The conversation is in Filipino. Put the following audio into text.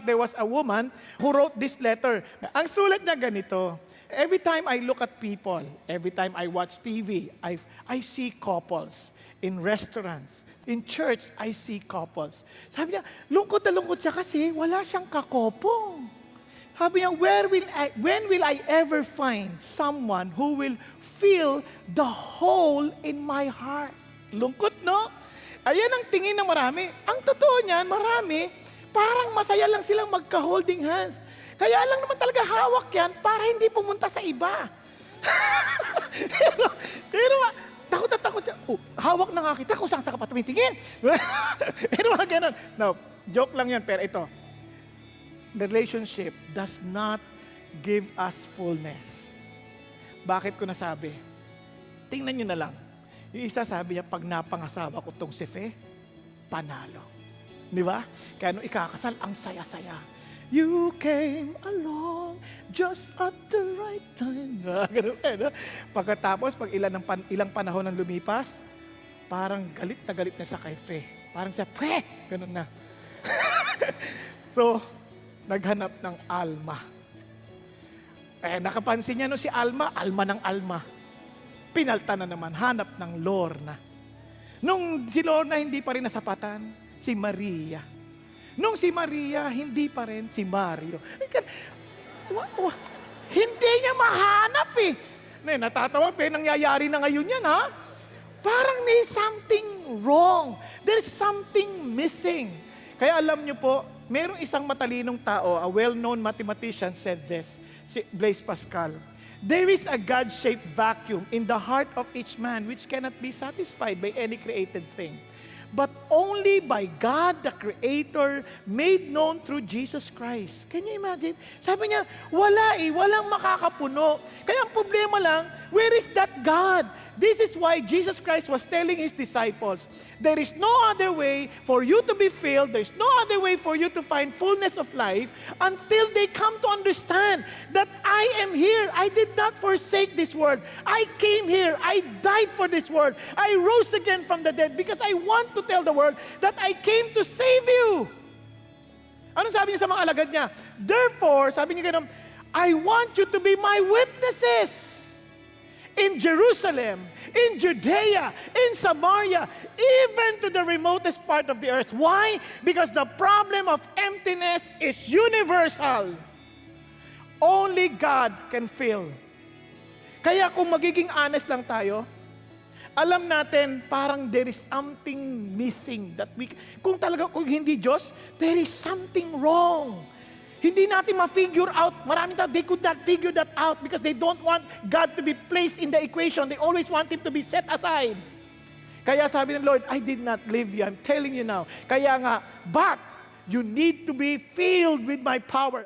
there was a woman who wrote this letter. Ang sulat niya ganito, every time I look at people, every time I watch TV, I see couples. In restaurants, in church, I see couples. Sabi niya, lungkot na lungkot siya kasi wala siyang kakopong. Sabi niya, when will I ever find someone who will fill the hole in my heart? Lungkot, no? Ayan ang tingin ng marami. Ang totoo niyan, marami, parang masaya lang silang magka-holding hands. Kaya lang naman talaga hawak yan para hindi pumunta sa iba. pero takot na takot siya. Hawak na nga kita kung saan sa ka pa tumitingin. Pero mga ganun. No, joke lang yan, pero ito. The relationship does not give us fullness. Bakit ko nasabi? Tingnan nyo na lang. Yung isa sabi niya, pag napangasawa ko tong si Fe, panalo. Di ba? Kaya nung ikakasal, ang saya-saya. You came along just at the right time. Ganun, no? Pagkatapos, pag ilang panahon ang lumipas, parang galit na siya kay Fe. Parang siya, Fe! Ganun na. So, naghanap ng Alma. Nakapansin niya no si Alma ng Alma. Pinalta na naman, hanap ng Lorna. Nung si Lorna hindi pa rin nasapatan, si Maria. Nung si Maria, hindi pa rin si Mario. Hindi niya mahanap eh. Natatawa, nangyayari na ngayon yan ha. Parang may something wrong. There's something missing. Kaya alam niyo po, merong isang matalinong tao, a well-known mathematician said this, si Blaise Pascal. There is a God-shaped vacuum in the heart of each man which cannot be satisfied by any created thing, but only by God the Creator made known through Jesus Christ. Can you imagine? Sabi niya, walang makakapuno. Kaya ang problema lang, where is that God? This is why Jesus Christ was telling His disciples, there is no other way for you to be filled, there is no other way for you to find fullness of life until they come to understand that I am here. I did not forsake this world. I came here. I died for this world. I rose again from the dead because I want to tell the world that I came to save you. Anong sabi niya sa mga alagad niya? Therefore, sabi niya gano'n, I want you to be my witnesses in Jerusalem, in Judea, in Samaria, even to the remotest part of the earth. Why? Because the problem of emptiness is universal. Only God can fill. Kaya kung magiging honest lang tayo, alam natin parang there is something missing that kung hindi Diyos, there is something wrong. Hindi natin ma-figure out. Maraming tao, they could not figure that out because they don't want God to be placed in the equation. They always want Him to be set aside. Kaya sabi ng Lord, I did not leave you. I'm telling you now. Kaya nga, but you need to be filled with my power.